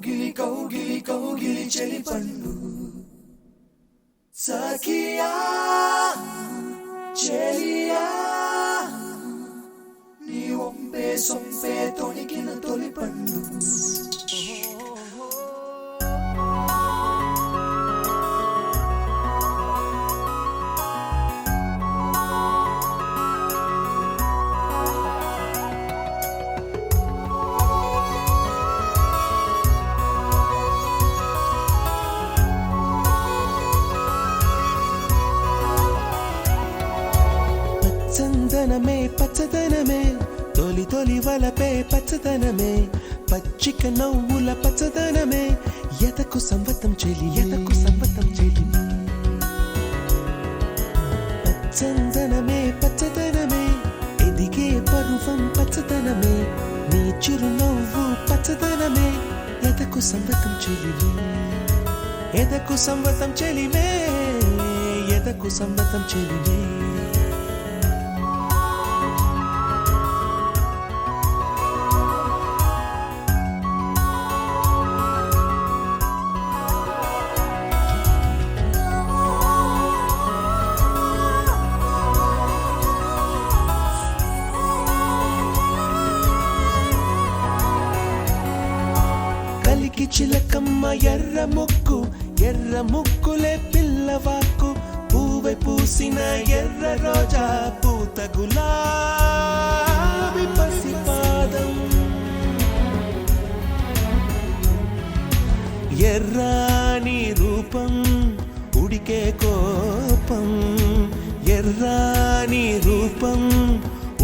కౌగిలి కౌగిలి కౌగిలి చెలి పండు సఖియా చెలియా నీ ఒంపే సొంపే తొణికిన తొలి పండు చందనమే పచ్చదనమే తొలి తొలి వలపే పచ్చదనమే పచ్చిక నవ్వుల పచ్చదనమే ఎదకు సంవతం చెలి ఎదకు సంవతం చెలి చందనమే పచ్చదనమే ఎదిగే పరువం పచ్చదనమే నీ చిరునవ్వు పచ్చదనమే ఎదకు సంవతం చెలివే ఎదకు సంవతం చెలివే ఎదకు సంవతం చెలివే కలికి చిలకమ్మ ఎర్ర ముక్కులే పిల్లవాకు పూవై పూసిన ఎర్ర రోజా పూత గులాబీ పసిపాదం ఎర్రాని రూపం ఉడికే కోపం ఎర్రాని రూపం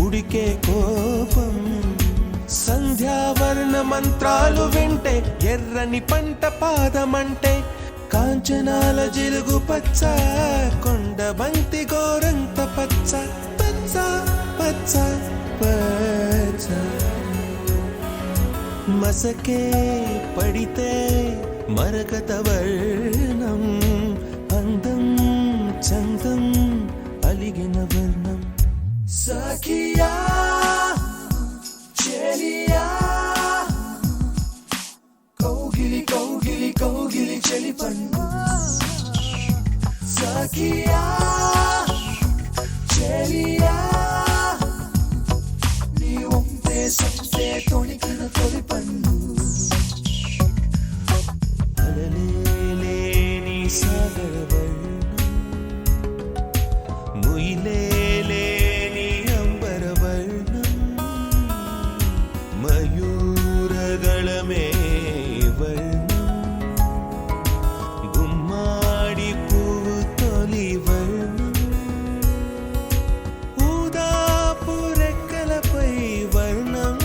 ఉడికే కోపం సంధ్యావర్ణ మంత్రాలు వింటే ఎర్రని పంట పాదమంటే కాంచనాల జిలుగు పచ్చ కొండ బంతి గోరంత పచ్చ పచ్చ పచ్చ పచ్చ మసకే పడితే మరకత వర్ణం అందం చందం అలిగిన వర్ణం సఖియా చెలియా కౌగిలి కౌగిలి కౌగిలి చెలి పండు సఖియా చెలియా నీ ఒంపే సొంపే తొణికిన తొలి పండు అలలేని సాగర వర్ణం ముయిలేని అంబర వర్ణం మయూరగళమే వర్ణం గుమ్మాడి పువ్వు తొలి వర్ణం ఊదాపు రెక్కలపై వర్ణం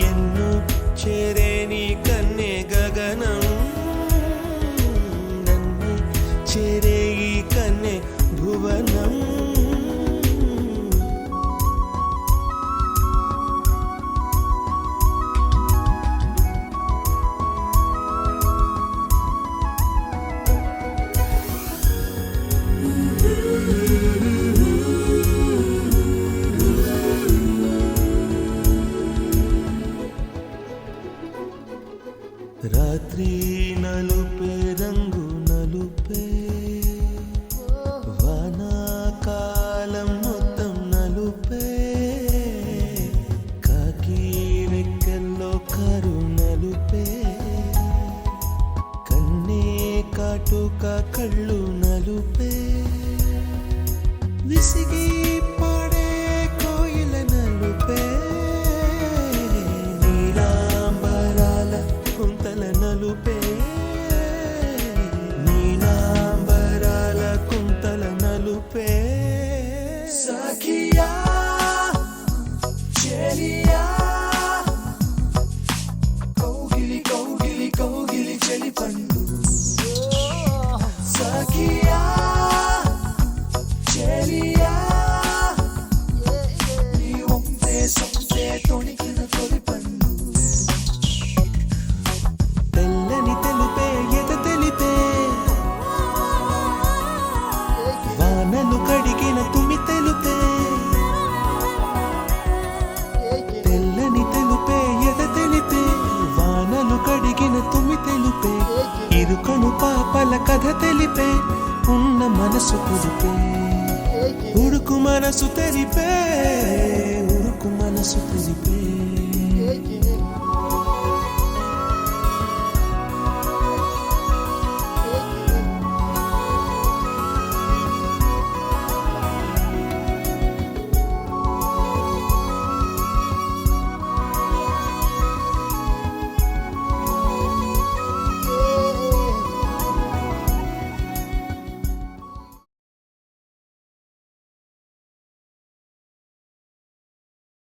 ఎన్ను చేరేని కన్నె గగనం నన్ను చేరే ఈ కన్నె భువనం రాత్రి నలుపే రంగు నలుపే వానాకాలం మొత్తం నలుపే కాకి రెక్కల్లో కారు నలుపే కన్నే కాటుక కళ్ళు నలుపే విసిగి పాడే కోయిల నలుపే నీలాంబరాల కుంతల నలుపే నీలాంబరాల కుంతల నలుపే సఖియా చెలియా కౌగిలి కౌగిలి కౌగిలి చెలి పండు సఖియా చెలియా ఊహల కథ తెలిపే ఉన్న మనసు కుదిపే ఉడుకు మనసు తెరిపే ఉడుకు మనసు తెరిపే